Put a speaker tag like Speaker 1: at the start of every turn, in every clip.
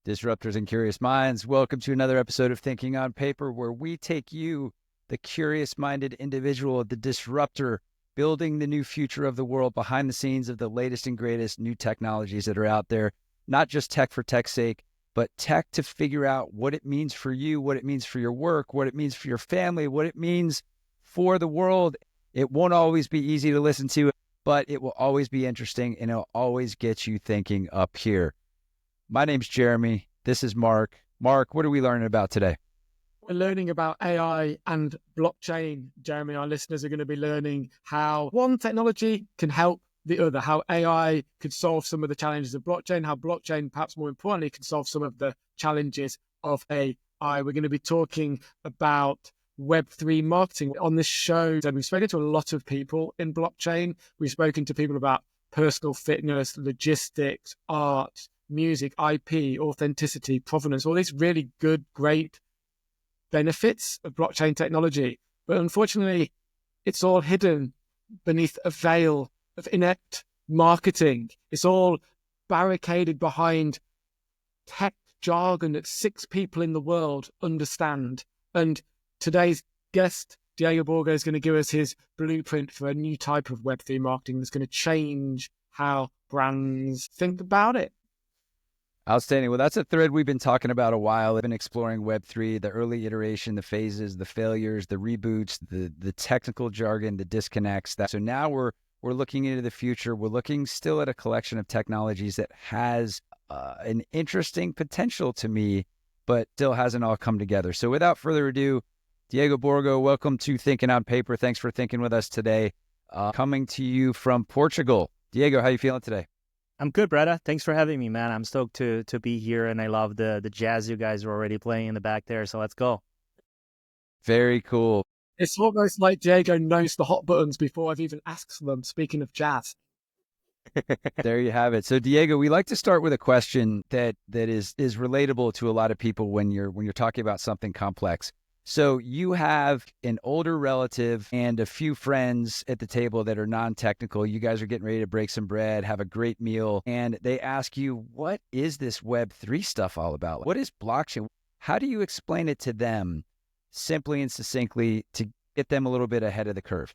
Speaker 1: Disruptors and curious minds, welcome to another episode of Thinking on Paper, where we take you, the curious-minded individual, the disruptor, building the new future of the world behind the scenes of the latest and greatest new technologies that are out there. Not just tech for tech's sake, but tech to figure out what it means for you, what it means for your work, what it means for your family, what it means for the world. It won't always be easy to listen to, but it will always be interesting, and it'll always get you thinking up here. My name's Jeremy. This is Mark. Mark, what are we learning about today?
Speaker 2: We're learning about AI and blockchain. Jeremy, our listeners are going to be learning how one technology can help the other, how AI could solve some of the challenges of blockchain, how blockchain, perhaps more importantly, can solve some of the challenges of AI. We're going to be talking about Web3 marketing on this show. And we've spoken to a lot of people in blockchain. We've spoken to people about personal fitness, logistics, art, music, IP, authenticity, provenance, all these really good, great benefits of blockchain technology. But unfortunately, it's all hidden beneath a veil of inept marketing. It's all barricaded behind tech jargon that 6 people in the world understand. And today's guest, Diego Borgo, is going to give us his blueprint for a new type of Web3 marketing that's going to change how brands think about it.
Speaker 1: Outstanding. Well, that's a thread we've been talking about a while. I've been exploring Web3, the early iteration, the phases, the failures, the reboots, the technical jargon, the disconnects. So now we're looking into the future. We're looking still at a collection of technologies that has an interesting potential to me, but still hasn't all come together. So without further ado, Diego Borgo, welcome to Thinking on Paper. Thanks for thinking with us today. Coming to you from Portugal. Diego, how you feeling today?
Speaker 3: I'm good, brother. Thanks for having me, man. I'm stoked to be here, and I love the jazz you guys are already playing in the back there, so let's go.
Speaker 1: Very cool.
Speaker 2: It's almost like Diego knows the hot buttons before I've even asked them, speaking of jazz.
Speaker 1: There you have it. So, Diego, we like to start with a question that is relatable to a lot of people when you're talking about something complex. So you have an older relative and a few friends at the table that are non-technical. You guys are getting ready to break some bread, have a great meal, and they ask you, what is this Web3 stuff all about? What is blockchain? How do you explain it to them simply and succinctly to get them a little bit ahead of the curve?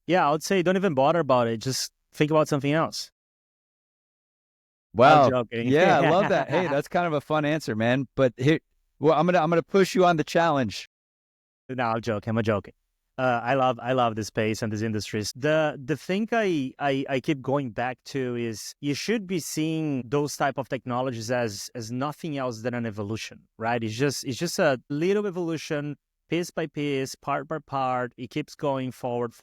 Speaker 3: Yeah, I would say don't even bother about it. Just think about something else.
Speaker 1: Wow.
Speaker 3: I'm joking.
Speaker 1: Yeah, I love that. Hey, that's kind of a fun answer, man. But here, well, I'm gonna push you on the challenge.
Speaker 3: No, I'm joking. I love this space and these industries. The thing I keep going back to is you should be seeing those type of technologies as nothing else than an evolution, right? It's just a little evolution, piece by piece, part by part. It keeps going forward,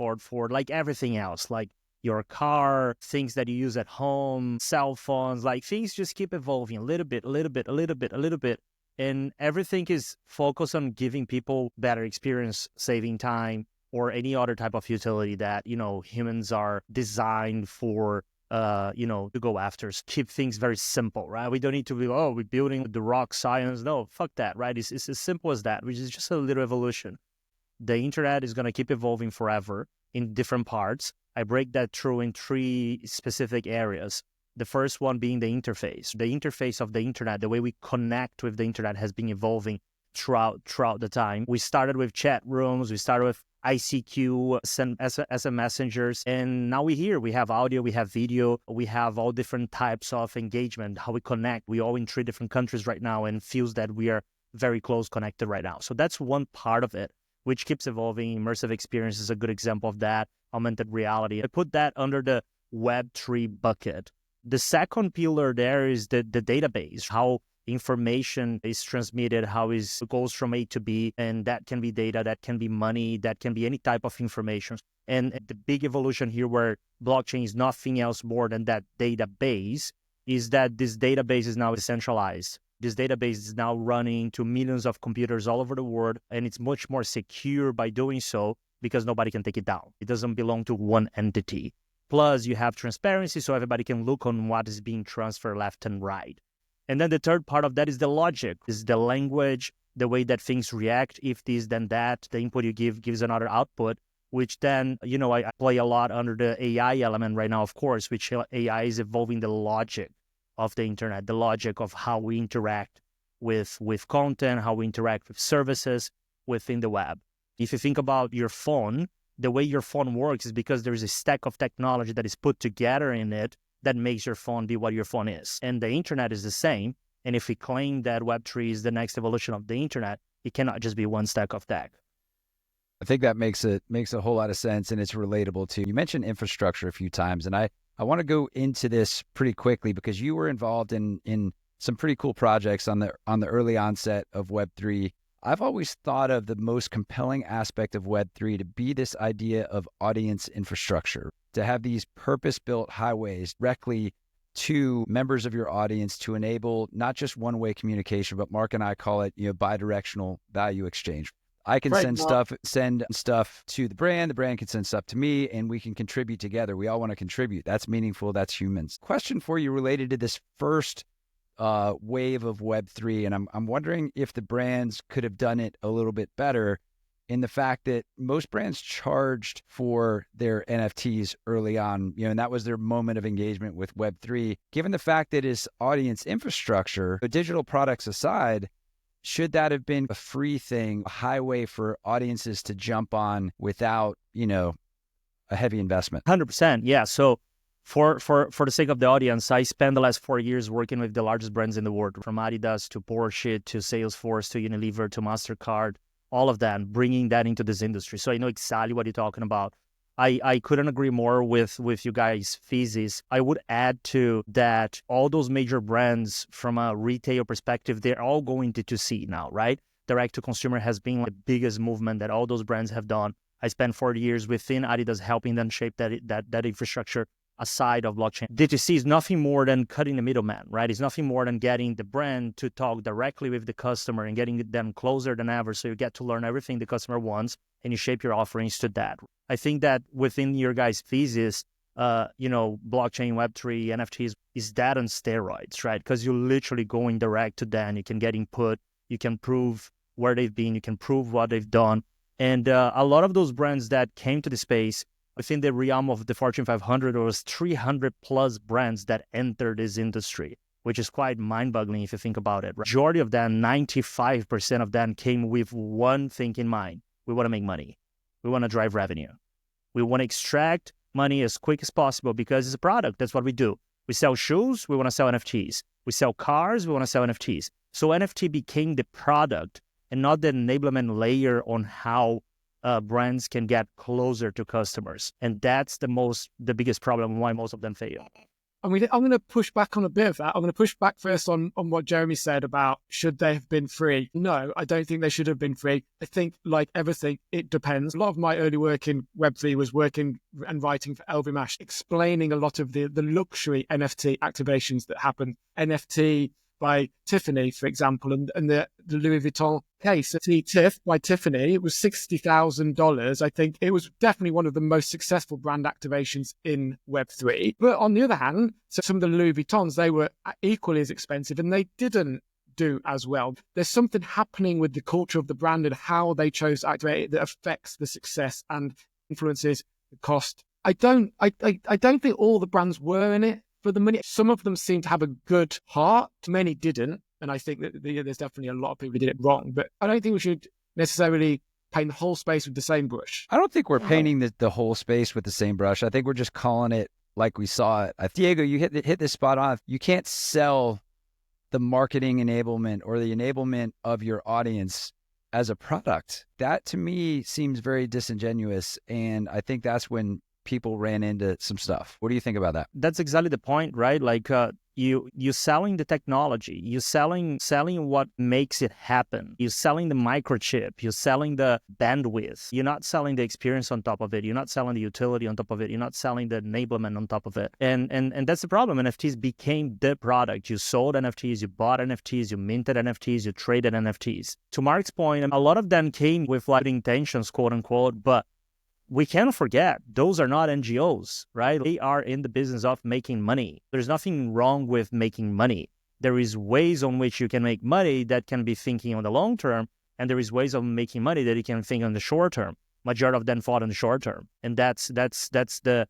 Speaker 3: like everything else, like your car, things that you use at home, cell phones, like things just keep evolving a little bit. And everything is focused on giving people better experience, saving time, or any other type of utility that, humans are designed for, to go after. Keep things very simple, right? We don't need to be, we're building the rock science. No, fuck that, right? It's as simple as that, which is just a little evolution. The internet is going to keep evolving forever in different parts. I break that through in 3 specific areas. The first one being the interface. The interface of the internet, the way we connect with the internet has been evolving throughout the time. We started with chat rooms, we started with ICQ as a messengers, and now we're here. We have audio, we have video, we have all different types of engagement, how we connect. We're all in 3 different countries right now and feels that we are very close connected right now. So that's one part of it, which keeps evolving. Immersive experience is a good example of that. Augmented reality. I put that under the Web3 bucket. The second pillar there is the database, how information is transmitted, how it goes from A to B, and that can be data, that can be money, that can be any type of information. And the big evolution here where blockchain is nothing else more than that database is that this database is now decentralized. This database is now running to millions of computers all over the world, and it's much more secure by doing so because nobody can take it down. It doesn't belong to one entity. Plus, you have transparency so everybody can look on what is being transferred left and right. And then the third part of that is the logic, is the language, the way that things react, if this, then that. The input you give gives another output, which then, I play a lot under the AI element right now, of course, which AI is evolving the logic of the internet, the logic of how we interact with content, how we interact with services within the web. If you think about your phone, the way your phone works is because there is a stack of technology that is put together in it that makes your phone be what your phone is. And the internet is the same. And if we claim that Web3 is the next evolution of the internet, it cannot just be one stack of tech.
Speaker 1: I think that makes a whole lot of sense, and it's relatable too. You mentioned infrastructure a few times, and I want to go into this pretty quickly because you were involved in some pretty cool projects on the early onset of Web3. I've always thought of the most compelling aspect of Web3 to be this idea of audience infrastructure, to have these purpose-built highways directly to members of your audience to enable not just one-way communication, but Mark and I call it, bidirectional value exchange. I can send stuff to the brand can send stuff to me, and we can contribute together. We all want to contribute. That's meaningful. That's humans. Question for you related to this first wave of Web3, and I'm wondering if the brands could have done it a little bit better in the fact that most brands charged for their NFTs early on, and that was their moment of engagement with Web3. Given the fact that it's audience infrastructure, digital products aside, should that have been a free thing, a highway for audiences to jump on without, a heavy investment?
Speaker 3: 100%. Yeah. So for the sake of the audience, I spent the last 4 years working with the largest brands in the world, from Adidas to Porsche to Salesforce to Unilever to Mastercard, all of that, bringing that into this industry. So I know exactly what you're talking about. I couldn't agree more with you guys' thesis. I would add to that all those major brands from a retail perspective, they're all going to C now, right? Direct to consumer has been the biggest movement that all those brands have done. I spent 40 years within Adidas helping them shape that infrastructure aside of blockchain. D2C is nothing more than cutting the middleman, right? It's nothing more than getting the brand to talk directly with the customer and getting them closer than ever, so you get to learn everything the customer wants and you shape your offerings to that. I think that within your guys' thesis, blockchain, Web3, NFTs is that on steroids, right? Because you're literally going direct to them. You can get input, you can prove where they've been, you can prove what they've done. And a lot of those brands that came to the space, within the realm of the Fortune 500, there was 300 plus brands that entered this industry, which is quite mind-boggling if you think about it. Majority of them, 95% of them, came with one thing in mind. We want to make money. We want to drive revenue. We want to extract money as quick as possible because it's a product. That's what we do. We sell shoes. We want to sell NFTs. We sell cars. We want to sell NFTs. So NFT became the product and not the enablement layer on how brands can get closer to customers. And that's the biggest problem why most of them fail.
Speaker 2: I'm going to push back on a bit of that. I'm going to push back first on what Jeremy said about should they have been free. No, I don't think they should have been free. I think, like everything, it depends. A lot of my early work in Web3 was working and writing for LVMH, explaining a lot of the luxury NFT activations that happen. NFT by Tiffany, for example, and the Louis Vuitton case. Tiff by Tiffany, it was $60,000. I think it was definitely one of the most successful brand activations in Web3. But on the other hand, so some of the Louis Vuittons, they were equally as expensive and they didn't do as well. There's something happening with the culture of the brand and how they chose to activate it that affects the success and influences the cost. I don't think all the brands were in it for the money. Some of them seem to have a good heart. Many didn't. And I think that there's definitely a lot of people who did it wrong. But I don't think we should necessarily paint the whole space with the same brush.
Speaker 1: I don't think we're painting the whole space with the same brush. I think we're just calling it like we saw it. Diego, you hit this spot on. You can't sell the marketing enablement or the enablement of your audience as a product. That to me seems very disingenuous. And I think that's when people ran into some stuff. What do you think about that?
Speaker 3: That's exactly the point, right? Like you selling the technology, you selling what makes it happen. You're selling the microchip, you're selling the bandwidth. You're not selling the experience on top of it. You're not selling the utility on top of it. You're not selling the enablement on top of it. And that's the problem. NFTs became the product. You sold NFTs, you bought NFTs, you minted NFTs, you traded NFTs. To Mark's point, a lot of them came with like intentions, quote unquote, but we can't forget, those are not NGOs, right? They are in the business of making money. There's nothing wrong with making money. There is ways on which you can make money that can be thinking on the long term, and there is ways of making money that you can think on the short term. Majority of them fought on the short term. And that's the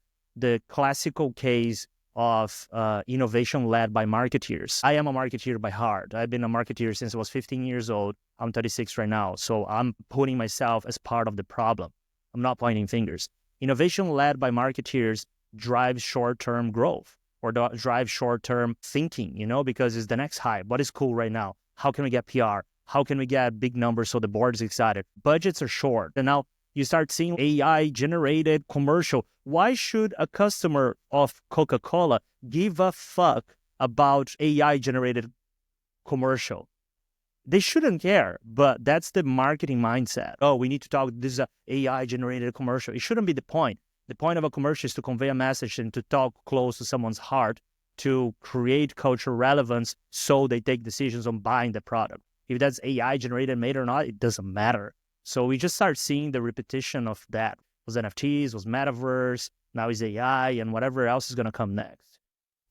Speaker 3: classical case of innovation led by marketeers. I am a marketeer by heart. I've been a marketeer since I was 15 years old. I'm 36 right now. So I'm putting myself as part of the problem. I'm not pointing fingers. Innovation led by marketeers drives short-term growth or drives short-term thinking, because it's the next hype. What is cool right now? How can we get PR? How can we get big numbers so the board is excited? Budgets are short. And now you start seeing AI-generated commercial. Why should a customer of Coca-Cola give a fuck about AI-generated commercial? They shouldn't care, but that's the marketing mindset. Oh, we need to talk, this is an AI-generated commercial. It shouldn't be the point. The point of a commercial is to convey a message and to talk close to someone's heart, to create cultural relevance so they take decisions on buying the product. If that's AI-generated, made or not, it doesn't matter. So we just start seeing the repetition of that. It was NFTs, it was metaverse, now is AI, and whatever else is going to come next.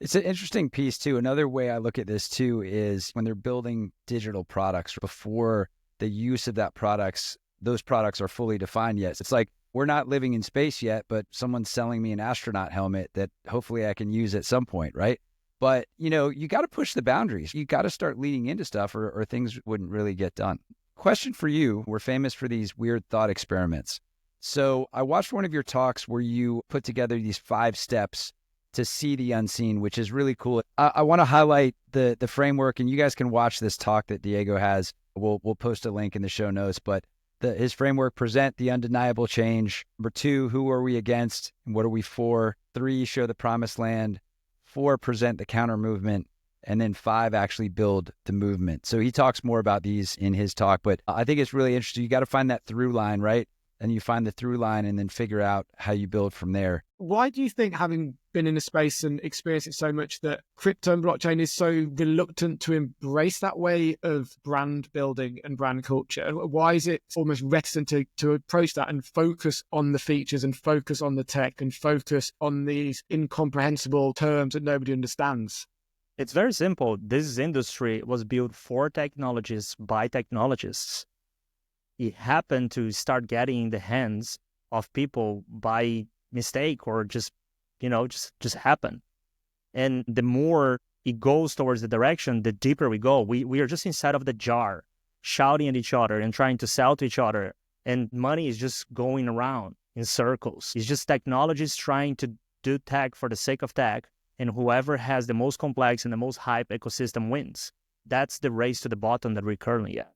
Speaker 1: It's an interesting piece too. Another way I look at this too is when they're building digital products before the use of those products are fully defined yet. It's like, we're not living in space yet, but someone's selling me an astronaut helmet that hopefully I can use at some point, right? But, you got to push the boundaries. You got to start leading into stuff or things wouldn't really get done. Question for you. We're famous for these weird thought experiments. So I watched one of your talks where you put together these 5 steps to see the unseen, which is really cool. I want to highlight the framework, and you guys can watch this talk that Diego has. We'll post a link in the show notes, but his framework: present the undeniable change. Number 2, who are we against and what are we for? 3, show the promised land. 4, present the counter movement. And then 5, actually build the movement. So he talks more about these in his talk, but I think it's really interesting. You got to find that through line, right? And you find the through line and then figure out how you build from there.
Speaker 2: Why do you think, having been in the space and experienced it so much, that crypto and blockchain is so reluctant to embrace that way of brand building and brand culture? Why is it almost reticent to approach that and focus on the features and focus on the tech and focus on these incomprehensible terms that nobody understands?
Speaker 3: It's very simple. This industry was built for technologists by technologists. It happened to start getting in the hands of people by mistake or just happen. And the more it goes towards the direction, the deeper we go. We are just inside of the jar, shouting at each other and trying to sell to each other. And money is just going around in circles. It's just technologies trying to do tech for the sake of tech. And whoever has the most complex and the most hype ecosystem wins. That's the race to the bottom that we're currently at.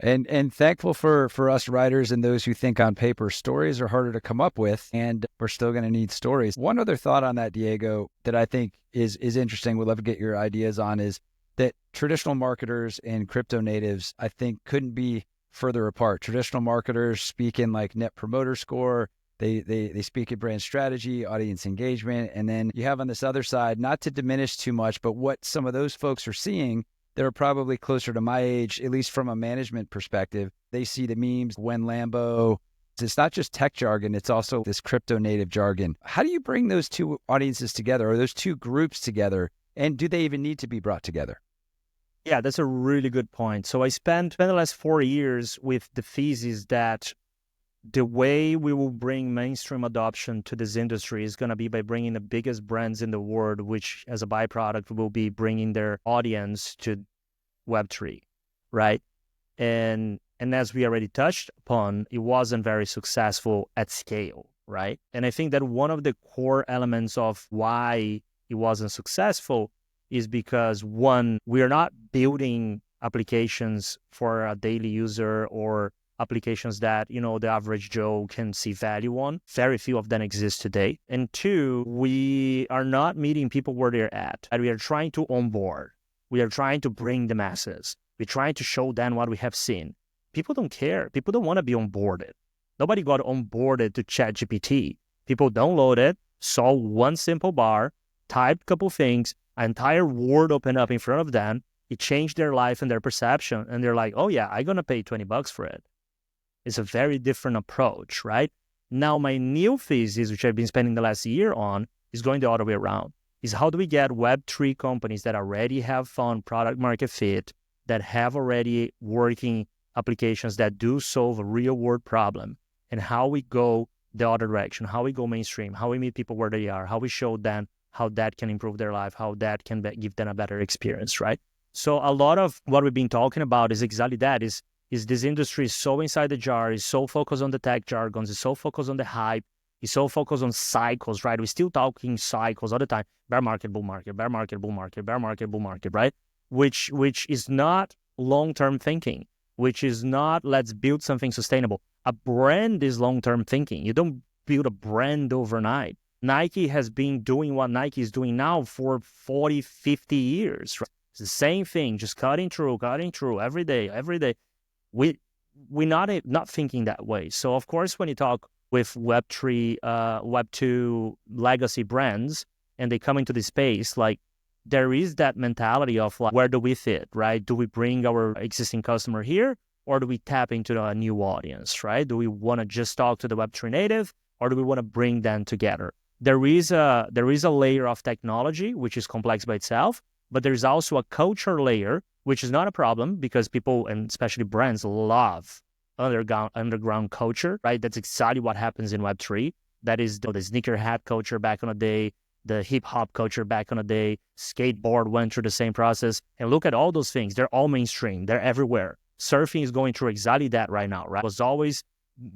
Speaker 1: And thankful for us writers and those who think on paper. Stories are harder to come up with, and we're still going to need stories. One other thought on that, Diego, that I think is interesting, would love to get your ideas on, is that traditional marketers and crypto natives, I think, couldn't be further apart. Traditional marketers speak in like net promoter score. They speak in brand strategy, audience engagement. And then you have on this other side, not to diminish too much, but what some of those folks are seeing, they're probably closer to my age, at least from a management perspective. They see the memes, when Lambo. It's not just tech jargon, it's also this crypto native jargon. How do you bring those two audiences together, or those two groups together? And do they even need to be brought together?
Speaker 3: Yeah, that's a really good point. So I spent the last 4 years with the thesis that the way we will bring mainstream adoption to this industry is going to be by bringing the biggest brands in the world, which as a byproduct will be bringing their audience to Web3, right? And as we already touched upon, it wasn't very successful at scale, right? And I think that one of the core elements of why it wasn't successful is because, one, we are not building applications for a daily user or applications that, the average Joe can see value on. Very few of them exist today. And 2, we are not meeting people where they're at. And we are trying to onboard. We are trying to bring the masses. We're trying to show them what we have seen. People don't care. People don't want to be onboarded. Nobody got onboarded to ChatGPT. People downloaded, saw one simple bar, typed a couple things, an entire world opened up in front of them. It changed their life and their perception. And they're like, oh yeah, I'm going to pay $20 for it. It's a very different approach, right? Now, my new thesis, which I've been spending the last year on, is going the other way around. Is how do we get Web3 companies that already have found product market fit, that have already working applications that do solve a real world problem, and how we go the other direction, how we go mainstream, how we meet people where they are, how we show them how that can improve their life, how that can give them a better experience, right? So a lot of what we've been talking about is exactly that, is this industry is so inside the jar, is so focused on the tech jargons, is so focused on the hype, is so focused on cycles, right? We're still talking cycles all the time. Bear market, bull market, bear market, bull market, bear market, bull market, right? Which is not long-term thinking, which is not let's build something sustainable. A brand is long-term thinking. You don't build a brand overnight. Nike has been doing what Nike is doing now for 40, 50 years. Right? It's the same thing, just cutting through every day. We're not thinking that way. So of course, when you talk with Web3, Web2 legacy brands, and they come into this space, like there is that mentality of like, where do we fit, right? Do we bring our existing customer here, or do we tap into a new audience, right? Do we want to just talk to the Web3 native, or do we want to bring them together? There is a layer of technology, which is complex by itself, but there's also a culture layer, which is not a problem because people, and especially brands, love underground culture, right? That's exactly what happens in Web3. That is the sneaker hat culture back in the day, the hip hop culture back in the day, skateboard went through the same process. And look at all those things. They're all mainstream. They're everywhere. Surfing is going through exactly that right now, right? It was always,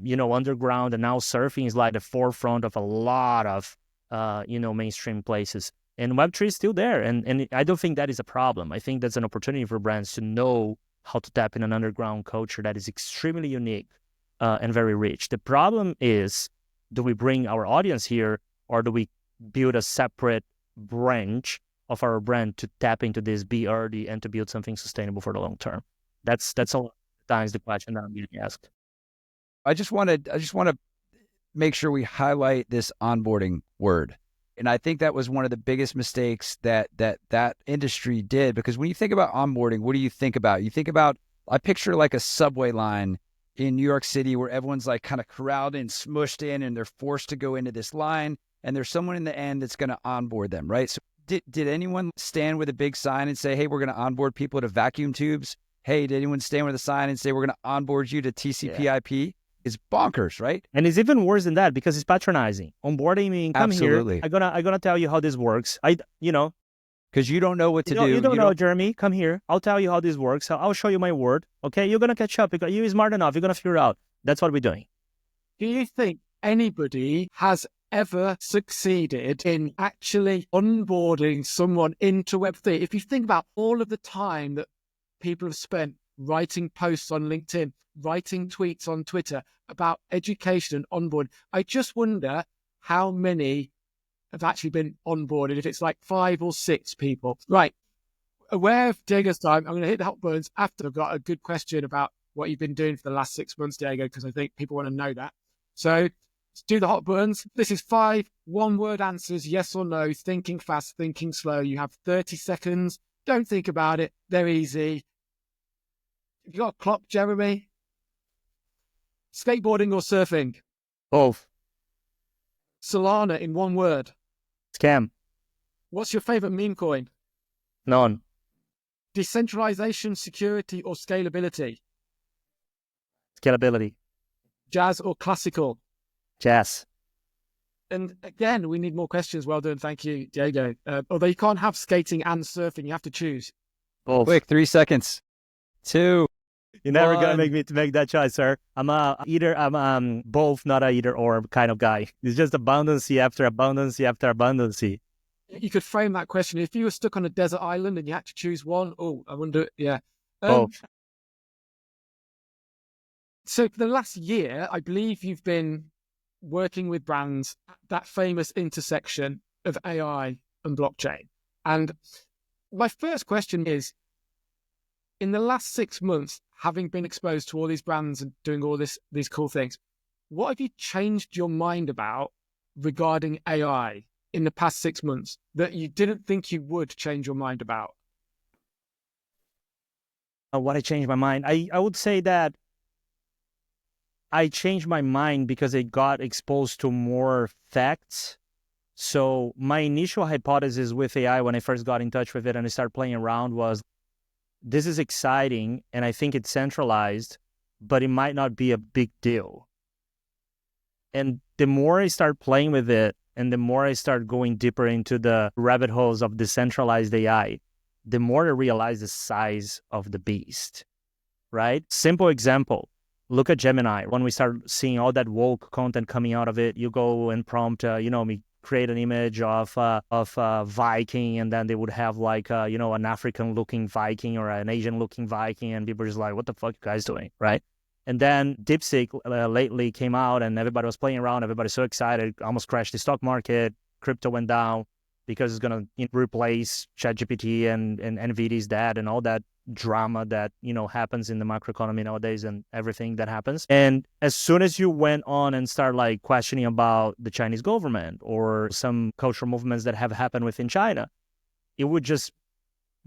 Speaker 3: underground, and now surfing is like the forefront of a lot of, mainstream places. And Web3 is still there. And I don't think that is a problem. I think that's an opportunity for brands to know how to tap in an underground culture that is extremely unique and very rich. The problem is, do we bring our audience here, or do we build a separate branch of our brand to tap into this, be early, and to build something sustainable for the long term? That's a lot of times the question that I'm getting asked.
Speaker 1: I just want to make sure we highlight this onboarding word. And I think that was one of the biggest mistakes that industry did, because when you think about onboarding, what do you think about? You think about, I picture like a subway line in New York City where everyone's like kind of corralled and smushed in, and they're forced to go into this line, and there's someone in the end that's going to onboard them, right? So did anyone stand with a big sign and say, hey, we're going to onboard people to vacuum tubes? Hey, did anyone stand with a sign and say, we're going to onboard you to TCP/IP? It's bonkers, right?
Speaker 3: And it's even worse than that because it's patronizing. Onboarding means come
Speaker 1: Absolutely.
Speaker 3: here. I'm gonna tell you how this works.
Speaker 1: Because you don't know what to do.
Speaker 3: You don't know, Jeremy. Come here. I'll tell you how this works. I'll show you my word. Okay, you're gonna catch up because you're smart enough. You're gonna figure it out. That's what we're doing.
Speaker 2: Do you think anybody has ever succeeded in actually onboarding someone into Web3? If you think about all of the time that people have spent writing posts on LinkedIn, writing tweets on Twitter about education and onboard, I just wonder how many have actually been onboarded, if it's like 5 or 6 people. Right. Aware of Diego's time, I'm going to hit the hot buttons after I've got a good question about what you've been doing for the last 6 months, Diego, because I think people want to know that. So let's do the hot buttons. This is 5 one-word answers, yes or no, thinking fast, thinking slow. You have 30 seconds. Don't think about it. They're easy. Have you got a clock, Jeremy? Skateboarding or surfing?
Speaker 3: Both.
Speaker 2: Solana in one word.
Speaker 3: Scam.
Speaker 2: What's your favorite meme coin?
Speaker 3: None.
Speaker 2: Decentralization, security, or scalability?
Speaker 3: Scalability.
Speaker 2: Jazz or classical?
Speaker 3: Jazz.
Speaker 2: And again, we need more questions. Well done. Thank you, Diego. Although you can't have skating and surfing, you have to choose.
Speaker 3: Both.
Speaker 1: Quick, 3 seconds. 2.
Speaker 3: You're never gonna make me to make that choice, sir. I'm both, not a either or kind of guy. It's just abundancy after abundancy after abundancy.
Speaker 2: You could frame that question. If you were stuck on a desert island and you had to choose one, I wonder, yeah.
Speaker 3: Both.
Speaker 2: So for the last year, I believe you've been working with brands at that famous intersection of AI and blockchain. And my first question is, in the last 6 months, having been exposed to all these brands and doing all these cool things, what have you changed your mind about regarding AI in the past 6 months that you didn't think you would change your mind about?
Speaker 3: What I changed my mind? I would say that I changed my mind because I got exposed to more facts. So my initial hypothesis with AI when I first got in touch with it and I started playing around was, this is exciting and I think it's centralized, but it might not be a big deal. And the more I start playing with it, and the more I start going deeper into the rabbit holes of decentralized AI, the more I realize the size of the beast, right? Simple example, look at Gemini. When we start seeing all that woke content coming out of it, you go and prompt, me create an image of a Viking, and then they would have like, an African-looking Viking or an Asian-looking Viking, and people are just like, what the fuck you guys doing, right? And then DeepSeek lately came out, and everybody was playing around. Everybody's so excited, almost crashed the stock market. Crypto went down because it's going to replace ChatGPT and NVIDIA's dad and all that drama that, happens in the macroeconomy nowadays and everything that happens. And as soon as you went on and start like questioning about the Chinese government or some cultural movements that have happened within China, it would just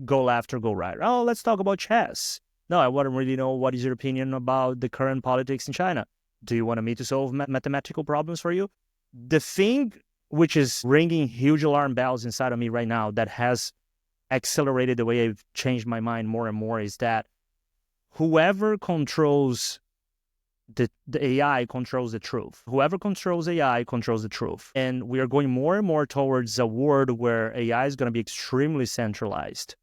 Speaker 3: go left or go right. Oh, let's talk about chess. No, I want to really know what is your opinion about the current politics in China. Do you want me to solve mathematical problems for you? The thing which is ringing huge alarm bells inside of me right now that has accelerated the way I've changed my mind more and more is that whoever controls the AI controls the truth. Whoever controls AI controls the truth. And we are going more and more towards a world where AI is going to be extremely centralized.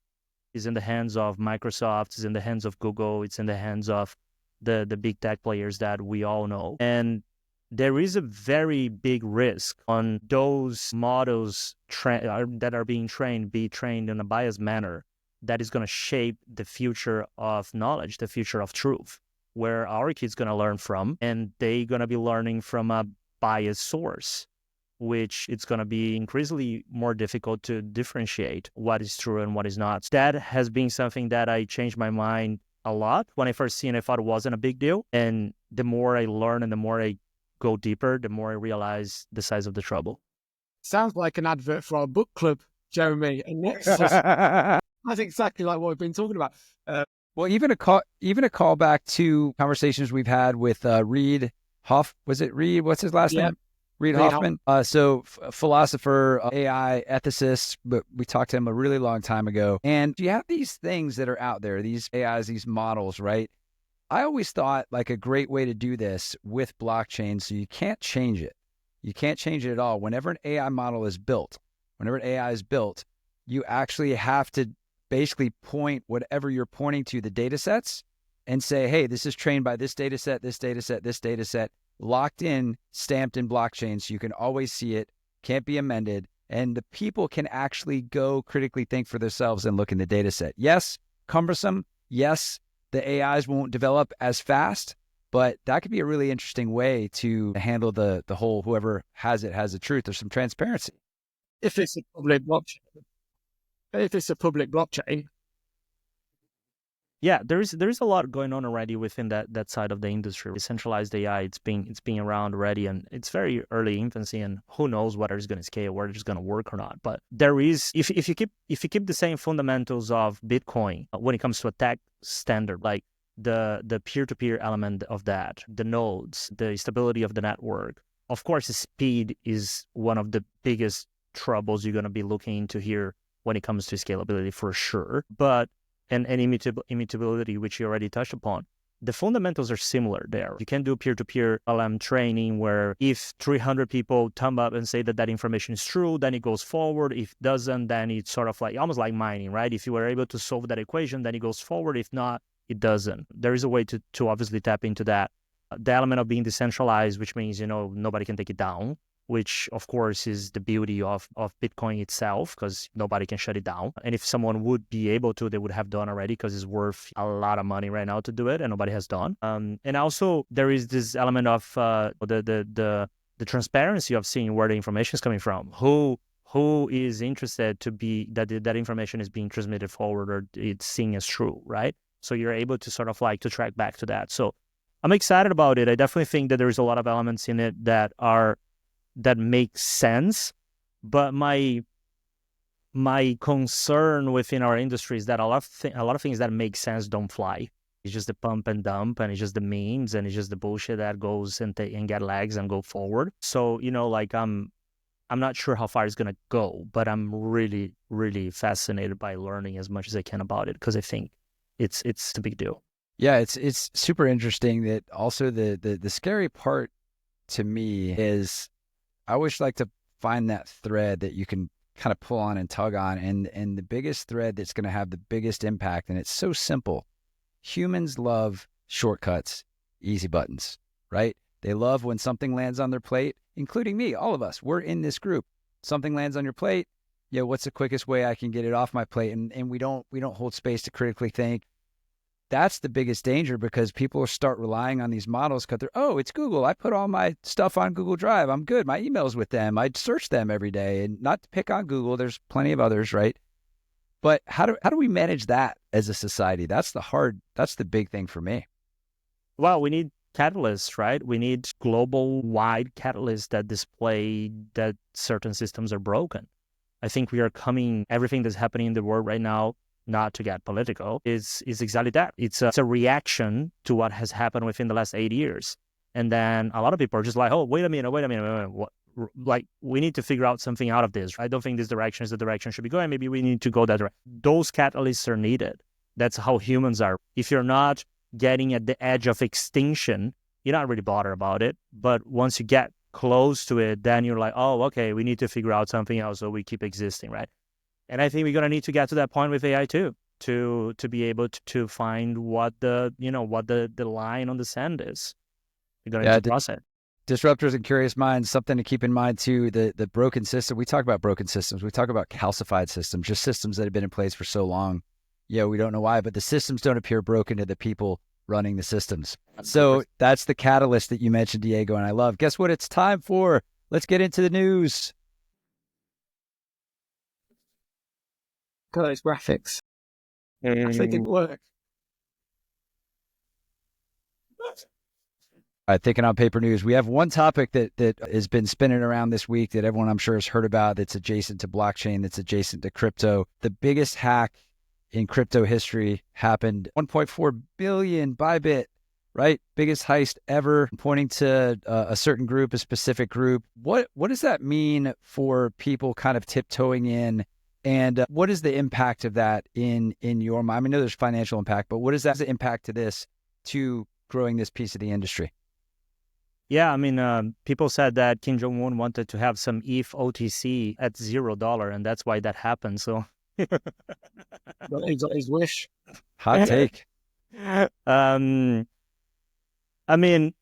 Speaker 3: It's in the hands of Microsoft, it's in the hands of Google, it's in the hands of the big tech players that we all know. And there is a very big risk on those models that are being trained, be trained in a biased manner that is going to shape the future of knowledge, the future of truth, where our kids going to learn from, and they're going to be learning from a biased source, which it's going to be increasingly more difficult to differentiate what is true and what is not. That has been something that I changed my mind a lot. When I first seen it, I thought it wasn't a big deal. And the more I learn and the more I go deeper, the more I realize the size of the trouble.
Speaker 2: Sounds like an advert for our book club, Jeremy. And that's exactly like what we've been talking about.
Speaker 1: Well, even a callback to conversations we've had with Reid Hoff. Was it Reid? What's his last name? Reid Hoffman. Philosopher, AI ethicist, but we talked to him a really long time ago. And you have these things that are out there, these AIs, these models, right? I always thought like a great way to do this with blockchain, so you can't change it. You can't change it at all. Whenever an AI model is built, you actually have to basically point whatever you're pointing to the data sets and say, hey, this is trained by this data set, this data set, this data set, locked in, stamped in blockchain, so you can always see it, can't be amended, and the people can actually go critically think for themselves and look in the data set. Yes, cumbersome. Yes, the AIs won't develop as fast, but that could be a really interesting way to handle the whole, whoever has it has the truth. There's some transparency.
Speaker 2: If it's a public blockchain.
Speaker 3: Yeah, there's a lot going on already within that side of the industry. Decentralized AI, it's been around already, and it's very early infancy, and who knows whether it's going to scale, whether it's going to work or not. But there is, if you keep the same fundamentals of Bitcoin when it comes to a tech standard, like the peer-to-peer element of that, the nodes, the stability of the network. Of course, speed is one of the biggest troubles you're going to be looking into here when it comes to scalability for sure. But and immutability, which you already touched upon. The fundamentals are similar there. You can do peer-to-peer LM training where if 300 people thumb up and say that information is true, then it goes forward. If it doesn't, then it's sort of like almost like mining, right? If you were able to solve that equation, then it goes forward. If not, it doesn't. There is a way to obviously tap into that. The element of being decentralized, which means, nobody can take it down, which of course is the beauty of Bitcoin itself, because nobody can shut it down. And if someone would be able to, they would have done already, because it's worth a lot of money right now to do it, and nobody has done. And also there is this element of the transparency of seeing where the information is coming from. Who is interested to be that information is being transmitted forward, or it's seen as true, right? So you're able to sort of like to track back to that. So I'm excited about it. I definitely think that there's a lot of elements in it that make sense, but my concern within our industry is that a lot of things that make sense don't fly. It's just the pump and dump, and it's just the memes, and it's just the bullshit that goes and get legs and go forward. So I'm not sure how far it's gonna go, but I'm really, really fascinated by learning as much as I can about it, because I think it's a big deal.
Speaker 1: Yeah, it's super interesting. That also the scary part to me is, I always like to find that thread that you can kind of pull on and tug on. And the biggest thread that's going to have the biggest impact, and it's so simple. Humans love shortcuts, easy buttons, right? They love when something lands on their plate, including me, all of us. We're in this group. Something lands on your plate. Yeah, what's the quickest way I can get it off my plate? And we don't hold space to critically think. That's the biggest danger, because people start relying on these models because they're, it's Google. I put all my stuff on Google Drive. I'm good. My email's with them. I search them every day. And not to pick on Google, there's plenty of others, right? But how do we manage that as a society? That's the big thing for me.
Speaker 3: Well, we need catalysts, right? We need global wide catalysts that display that certain systems are broken. I think everything that's happening in the world right now, not to get political, is exactly that. It's a reaction to what has happened within the last 8 years. And then a lot of people are just like, oh, wait a minute. What? Like, we need to figure out something out of this. I don't think this direction is the direction should be going. Maybe we need to go that direction. Those catalysts are needed. That's how humans are. If you're not getting at the edge of extinction, you're not really bothered about it. But once you get close to it, then you're like, oh, okay, we need to figure out something else so we keep existing, right? And I think we're going to need to get to that point with AI too, to be able to find what the line on the sand is. We're going to need to cross it.
Speaker 1: Disruptors and curious minds, something to keep in mind too, the broken system. We talk about broken systems. We talk about calcified systems, just systems that have been in place for so long. Yeah, we don't know why, but the systems don't appear broken to the people running the systems. So that's the catalyst that you mentioned, Diego, and I love. Guess what it's time for? Let's get into the news.
Speaker 2: God, those graphics. I think it worked.
Speaker 1: All right, Thinking on Paper news. We have one topic that has been spinning around this week that everyone I'm sure has heard about, that's adjacent to blockchain, that's adjacent to crypto. The biggest hack in crypto history happened. 1.4 billion Bybit, right? Biggest heist ever, pointing to a certain group, a specific group. What does that mean for people kind of tiptoeing in? And what is the impact of that in your mind? I know there's financial impact, but what is that the impact to this, to growing this piece of the industry?
Speaker 3: Yeah, I mean, people said that Kim Jong-un wanted to have some ETH OTC at $0, and that's why that happened. So
Speaker 2: his wish.
Speaker 1: Hot take.
Speaker 3: I mean,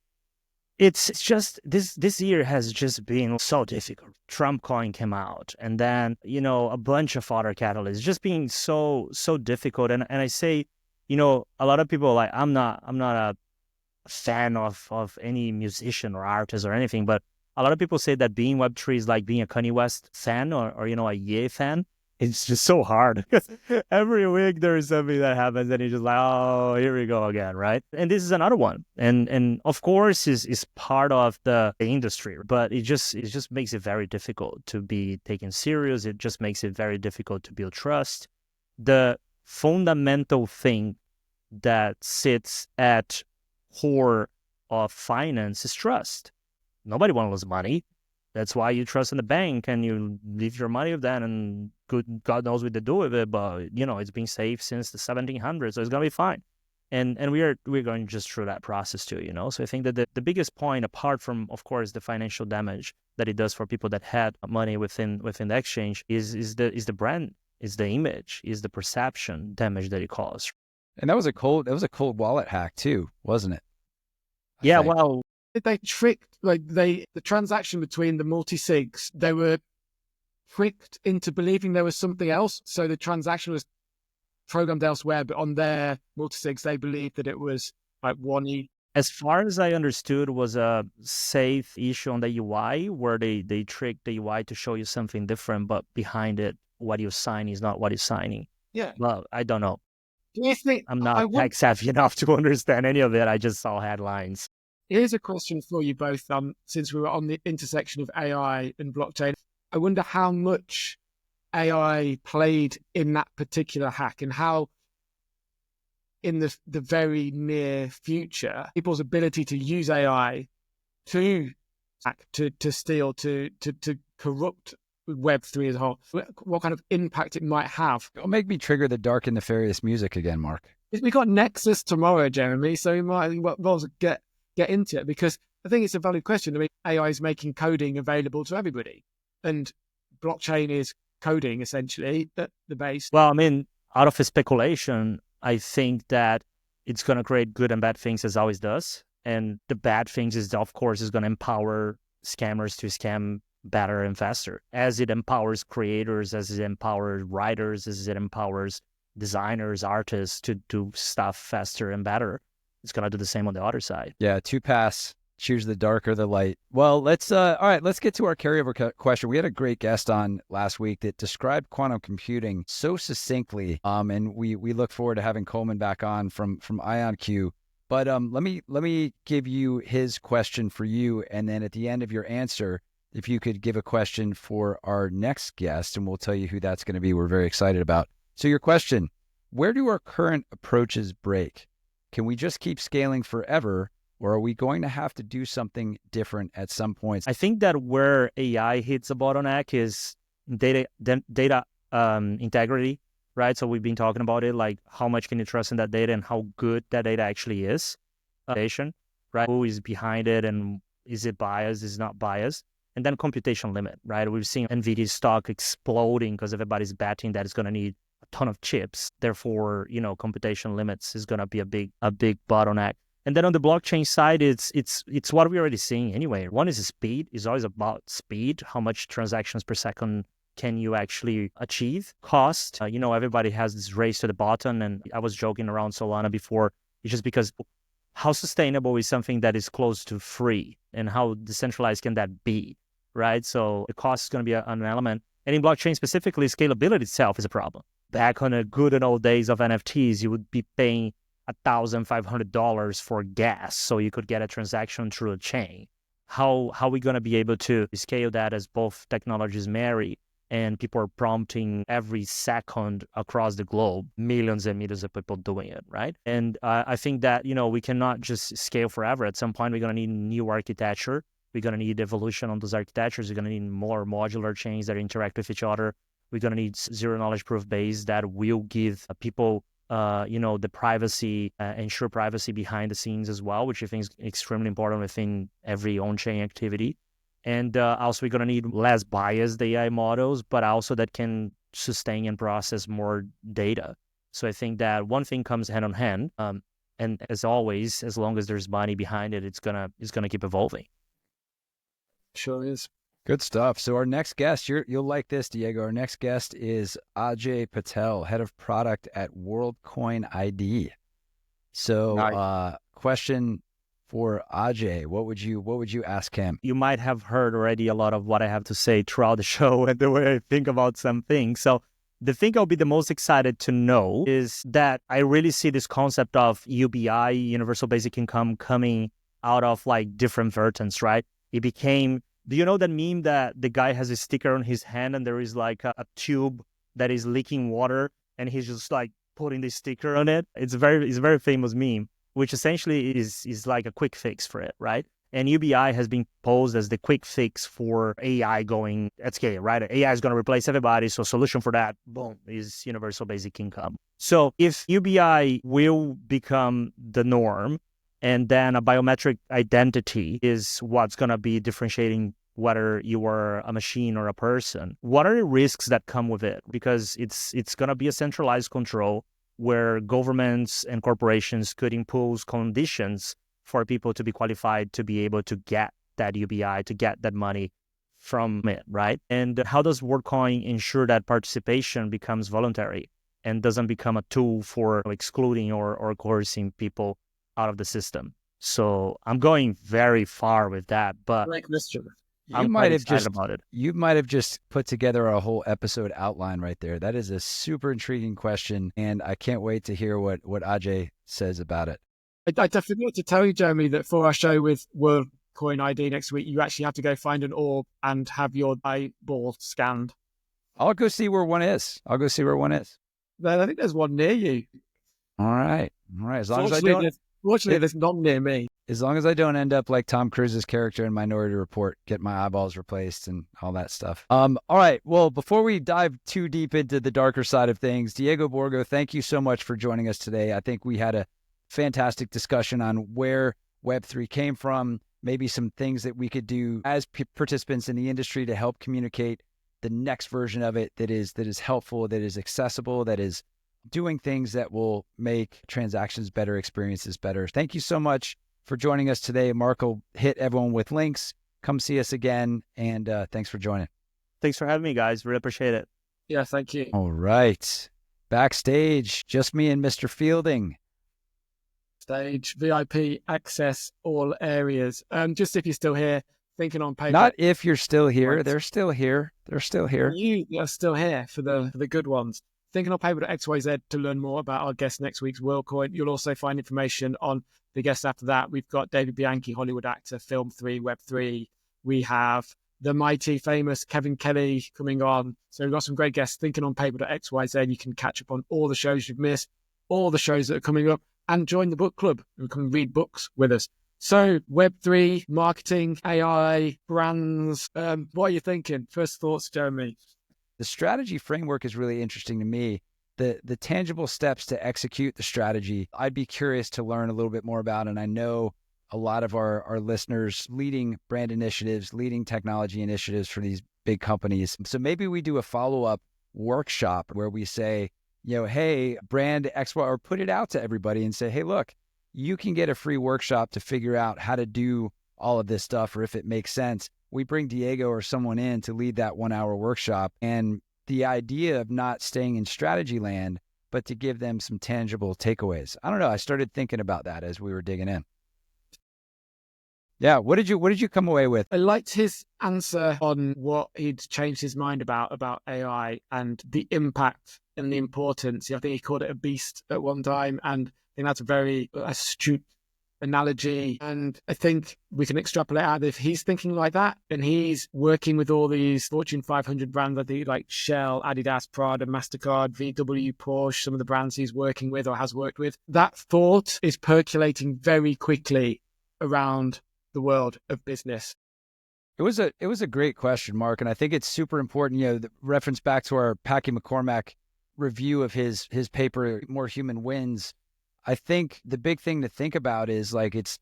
Speaker 3: it's just this year has just been so difficult. Trump coin came out, and then a bunch of other catalysts just being so difficult. And I say, a lot of people are like, I'm not a fan of any musician or artist or anything, but a lot of people say that being Web3 is like being a Kanye West fan or a Ye fan. It's just so hard because every week there is something that happens and you're just like, oh, here we go again, right? And this is another one. And of course is part of the industry, but it just makes it very difficult to be taken serious. It just makes it very difficult to build trust. The fundamental thing that sits at core of finance is trust. Nobody wants to lose money. That's why you trust in the bank and you leave your money with that, and God knows what they do with it. But it's been safe since the 1700s, so it's gonna be fine. And we're going just through that process too. So I think that the biggest point, apart from of course the financial damage that it does for people that had money within the exchange, is the brand, is the image, is the perception damage that it caused.
Speaker 1: And that was a cold wallet hack too, wasn't it?
Speaker 3: Yeah, well,
Speaker 2: they tricked, the transaction between the multi-sigs, they were tricked into believing there was something else. So the transaction was programmed elsewhere, but on their multi-sigs, they believed that it was like one E.
Speaker 3: As far as I understood, was a safe issue on the UI where they tricked the UI to show you something different, but behind it, what you sign is not what you're signing.
Speaker 2: Yeah.
Speaker 3: Well, I don't know.
Speaker 2: Do you think
Speaker 3: I'm not tech savvy enough to understand any of it. I just saw headlines.
Speaker 2: Here's a question for you both. Since we were on the intersection of AI and blockchain, I wonder how much AI played in that particular hack, and how in the very near future, people's ability to use AI to hack, to steal, to corrupt Web3 as a whole, what kind of impact it might have.
Speaker 1: It'll make me trigger the dark and nefarious music again, Mark.
Speaker 2: We got Nexus tomorrow, Jeremy, so we might well get into it, because I think it's a valid question. I mean, AI is making coding available to everybody. and blockchain is coding essentially at the base.
Speaker 3: Well, I mean, out of a speculation, I think that it's going to create good and bad things as always does. And the bad things is, of course, is going to empower scammers to scam better and faster, as it empowers creators, as it empowers writers, as it empowers designers, artists to do stuff faster and better. It's going to do the same on the other side.
Speaker 1: Yeah, two paths. Choose the dark or the light. Well, let's all right, let's get to our carryover question. We had a great guest on last week that described quantum computing so succinctly. And we look forward to having Coleman back on from IonQ. But let me give you his question for you, and then at the end of your answer, if you could give a question for our next guest, and we'll tell you who that's going to be. We're very excited about. So your question: where do our current approaches break? Can we just keep scaling forever? Or are we going to have to do something different at some point?
Speaker 3: I think that where AI hits a bottleneck is data integrity, right? So we've been talking about it, like how much can you trust in that data and how good that data actually is, right? Who is behind it and is it biased, is it not biased? And then computation limit, right? We've seen NVIDIA stock exploding because everybody's betting that it's going to need a ton of chips. Therefore, computation limits is going to be a big bottleneck. And then on the blockchain side, it's what we're already seeing anyway. One is speed. It's always about speed. How much transactions per second can you actually achieve? Cost. Everybody has this race to the bottom. And I was joking around Solana before. It's just because how sustainable is something that is close to free? And how decentralized can that be, right? So the cost is going to be an element. And in blockchain specifically, scalability itself is a problem. Back on the good and old days of NFTs, you would be paying $1,500 for gas so you could get a transaction through a chain. How are we going to be able to scale that as both technologies marry and people are prompting every second across the globe, millions and millions of people doing it, right? And I think that, we cannot just scale forever. At some point, we're going to need new architecture. We're going to need evolution on those architectures. We're going to need more modular chains that interact with each other. We're going to need zero knowledge proof base that will give people the privacy, ensure privacy behind the scenes as well, which I think is extremely important within every on-chain activity. And also we're going to need less biased AI models, but also that can sustain and process more data. So I think that one thing comes hand on hand. And as always, as long as there's money behind it, it's gonna keep evolving.
Speaker 2: Sure is.
Speaker 1: Good stuff. So our next guest, you'll like this, Diego. Our next guest is Ajay Patel, head of product at WorldCoin ID. So, nice. Question for Ajay: what would you ask him?
Speaker 3: You might have heard already a lot of what I have to say throughout the show and the way I think about some things. So the thing I'll be the most excited to know is that I really see this concept of UBI, Universal Basic Income, coming out of like different versions, right? It became. Do you know that meme that the guy has a sticker on his hand and there is like a tube that is leaking water and he's just like putting this sticker on it? It's a very famous meme, which essentially is like a quick fix for it, right? And UBI has been posed as the quick fix for AI going at scale, right? AI is going to replace everybody. So solution for that, boom, is Universal Basic Income. So if UBI will become the norm, and then a biometric identity is what's going to be differentiating whether you are a machine or a person. What are the risks that come with it? Because it's going to be a centralized control where governments and corporations could impose conditions for people to be qualified to be able to get that UBI, to get that money from it, right? And how does WorldCoin ensure that participation becomes voluntary and doesn't become a tool for excluding or coercing people out of the system? So I'm going very far with that, but
Speaker 2: like mischief.
Speaker 1: You might have just put together a whole episode outline right there. That is a super intriguing question, and I can't wait to hear what Ajay says about it.
Speaker 2: I definitely want to tell you, Jeremy, that for our show with WorldCoin ID next week, you actually have to go find an orb and have your eyeball scanned.
Speaker 1: I'll go see where one is.
Speaker 2: Then I think there's one near you.
Speaker 1: All right. As long as I don't.
Speaker 2: Fortunately, there's none near me.
Speaker 1: As long as I don't end up like Tom Cruise's character in Minority Report, get my eyeballs replaced and all that stuff. All right. Well, before we dive too deep into the darker side of things, Diego Borgo, thank you so much for joining us today. I think we had a fantastic discussion on where Web3 came from, maybe some things that we could do as participants in the industry to help communicate the next version of it that is helpful, that is accessible, that is doing things that will make transactions better, experiences better. Thank you so much for joining us today. Mark will hit everyone with links. Come see us again, and thanks for joining.
Speaker 3: Thanks for having me, guys. Really appreciate it.
Speaker 2: Yeah, thank you.
Speaker 1: All right. Backstage, just me and Mr. Fielding.
Speaker 2: Stage, VIP, access, all areas. Just if you're still here, thinking on paper.
Speaker 1: Not if you're still here. They're still here. They're still here.
Speaker 2: You are still here for the good ones. Thinking on paper.xyz to learn more about our guest next week's WorldCoin. You'll also find information on the guests after that. We've got David Bianchi, Hollywood actor, Film 3, Web3. We have the mighty famous Kevin Kelly coming on. So we've got some great guests. Thinking on paper.xyz. You can catch up on all the shows you've missed, all the shows that are coming up, and join the book club and come read books with us. So Web3, marketing, AI, brands, what are you thinking? First thoughts, Jeremy?
Speaker 1: The strategy framework is really interesting to me. The tangible steps to execute the strategy, I'd be curious to learn a little bit more about. And I know a lot of our listeners leading brand initiatives, leading technology initiatives for these big companies. So maybe we do a follow-up workshop where we say, hey, brand X, Y, or put it out to everybody and say, hey, look, you can get a free workshop to figure out how to do all of this stuff, or if it makes sense. We bring Diego or someone in to lead that 1 hour workshop. And the idea of not staying in strategy land, but to give them some tangible takeaways. I don't know. I started thinking about that as we were digging in. Yeah. What did you come away with?
Speaker 2: I liked his answer on what he'd changed his mind about AI and the impact and the importance. I think he called it a beast at one time. And I think that's a very astute analogy. And I think we can extrapolate out if he's thinking like that and he's working with all these Fortune 500 brands, I think like Shell, Adidas, Prada, Mastercard, VW, Porsche, some of the brands he's working with or has worked with. That thought is percolating very quickly around the world of business.
Speaker 1: It was a great question, Mark. And I think it's super important, the reference back to our Packy McCormack review of his paper, More Human Wins. I think the big thing to think about is it's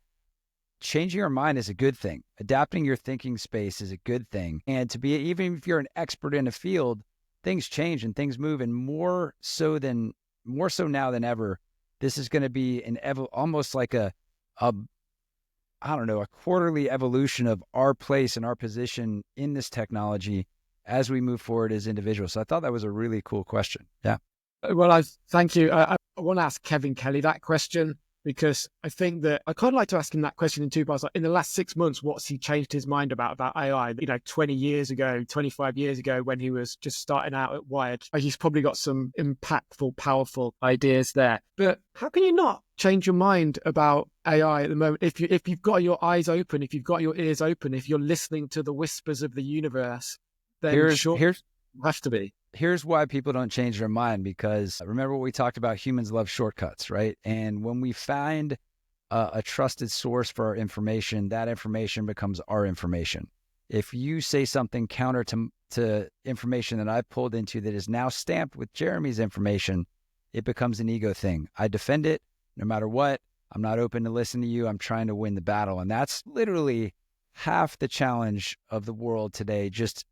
Speaker 1: changing your mind is a good thing. Adapting your thinking space is a good thing. And even if you're an expert in a field, things change and things move. And more so now than ever, this is going to be almost like a quarterly evolution of our place and our position in this technology as we move forward as individuals. So I thought that was a really cool question. Yeah.
Speaker 2: Well, thank you. I want to ask Kevin Kelly that question because I think that I kind of like to ask him that question in two parts. Like in the last 6 months, what's he changed his mind about AI? 20 years ago, 25 years ago, when he was just starting out at Wired, he's probably got some impactful, powerful ideas there. But how can you not change your mind about AI at the moment if you've got your eyes open, if you've got your ears open, if you're listening to the whispers of the universe? Then
Speaker 1: here's
Speaker 2: has to be.
Speaker 1: Here's why people don't change their mind, because remember what we talked about, humans love shortcuts, right? And when we find a trusted source for our information, that information becomes our information. If you say something counter to information that I pulled into that is now stamped with Jeremy's information, it becomes an ego thing. I defend it no matter what. I'm not open to listen to you. I'm trying to win the battle. And that's literally half the challenge of the world today, just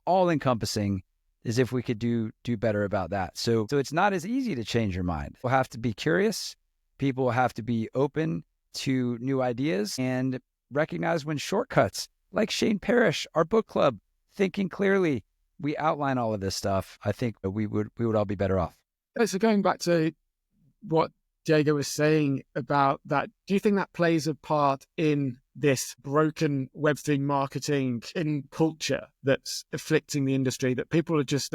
Speaker 1: all encompassing, is if we could do better about that. So it's not as easy to change your mind. We'll have to be curious. People will have to be open to new ideas and recognize when shortcuts, like Shane Parrish, our book club, Thinking Clearly, we outline all of this stuff. I think we would all be better off.
Speaker 2: So going back to what Diego was saying about that, do you think that plays a part in this broken Web3 marketing in culture that's afflicting the industry, that people are just,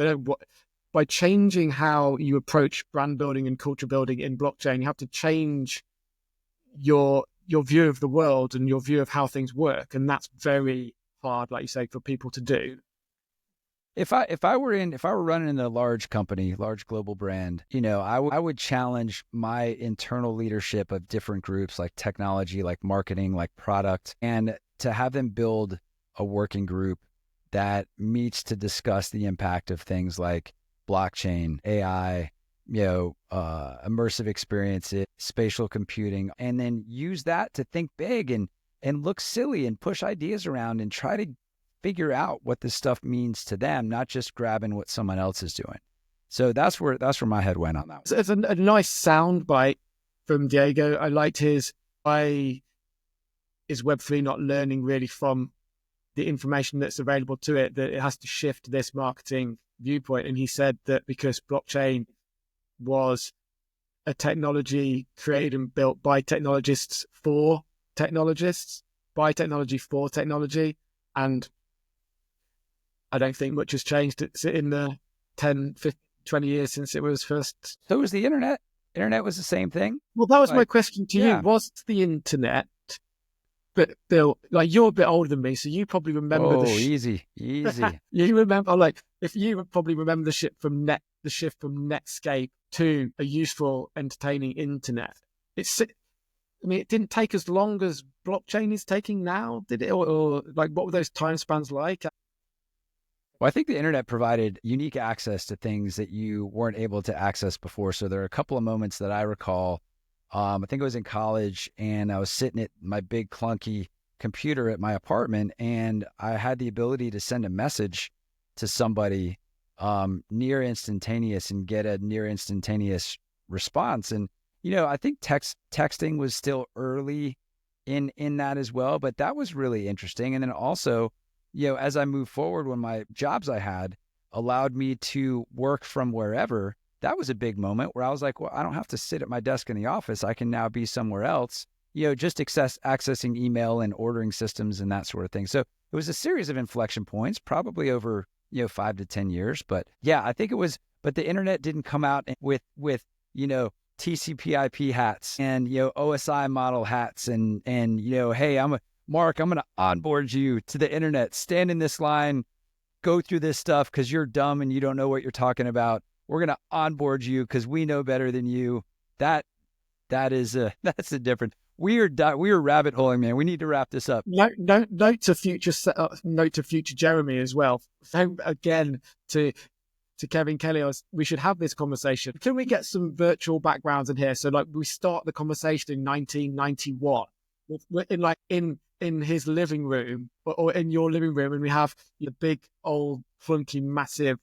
Speaker 2: by changing how you approach brand building and culture building in blockchain, you have to change your view of the world and your view of how things work. And that's very hard, like you say, for people to do.
Speaker 1: If I were running in a large company, large global brand, I would challenge my internal leadership of different groups like technology, like marketing, like product, and to have them build a working group that meets to discuss the impact of things like blockchain, AI, immersive experiences, spatial computing, and then use that to think big and and look silly and push ideas around and try to figure out what this stuff means to them, not just grabbing what someone else is doing. So that's where my head went on that one.
Speaker 2: So it's a nice sound bite from Diego. I liked his, is Web3 not learning really from the information that's available to it, that it has to shift this marketing viewpoint? And he said that because blockchain was a technology created and built by technologists for technologists, by technology for technology. And I don't think much has changed in the 10, 15, 20 years since it was first.
Speaker 1: So was the internet. Internet was the same thing.
Speaker 2: Well, that was my question to
Speaker 1: yeah.
Speaker 2: you. Was the internet? But Bill, like, you're a bit older than me, so you probably remember
Speaker 1: easy.
Speaker 2: You remember, like, if you probably remember the shift from Netscape to a useful, entertaining internet. It didn't take as long as blockchain is taking now, did it? Or like, what were those time spans like?
Speaker 1: Well, I think the internet provided unique access to things that you weren't able to access before. So there are a couple of moments that I recall. I think I was in college and I was sitting at my big clunky computer at my apartment, and I had the ability to send a message to somebody near instantaneous and get a near instantaneous response. And, I think texting was still early in that as well, but that was really interesting. And then also, as I moved forward, when my jobs I had allowed me to work from wherever, that was a big moment where I was like, well, I don't have to sit at my desk in the office. I can now be somewhere else, just accessing email and ordering systems and that sort of thing. So it was a series of inflection points, probably over, 5 to 10 years. But yeah, I think it was, but the internet didn't come out with TCP/IP hats and, OSI model hats and, hey, Mark, I'm going to onboard you to the internet, stand in this line, go through this stuff because you're dumb and you don't know what you're talking about. We're going to onboard you because we know better than you. That's the difference. We are rabbit holing, man. We need to wrap this up.
Speaker 2: Note to future Jeremy as well. So again, to Kevin Kelly, we should have this conversation. Can we get some virtual backgrounds in here? So like, we start the conversation in 1991. We're in his living room or in your living room, and we have the big old clunky massive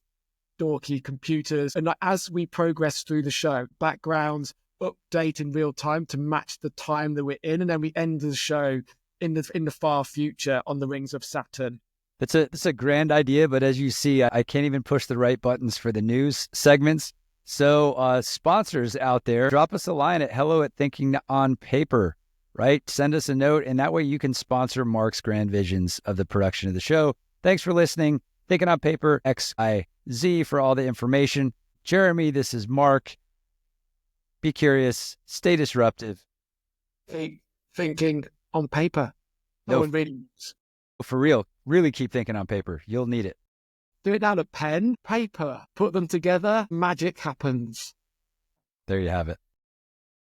Speaker 2: dorky computers, and like, as we progress through the show, backgrounds update in real time to match the time that we're in, and then we end the show in the far future on the rings of Saturn.
Speaker 1: That's a grand idea, but as you see, I can't even push the right buttons for the news segments. So sponsors out there, drop us a line at hello@thinkingonpaper, right? Send us a note, and that way you can sponsor Mark's grand visions of the production of the show. Thanks for listening. Thinking on Paper, XIZ for all the information. Jeremy, this is Mark. Be curious, stay disruptive.
Speaker 2: Keep thinking on paper. No one really knows.
Speaker 1: For real, really keep thinking on paper. You'll need it.
Speaker 2: Do it down a pen, paper, put them together, magic happens.
Speaker 1: There you have it.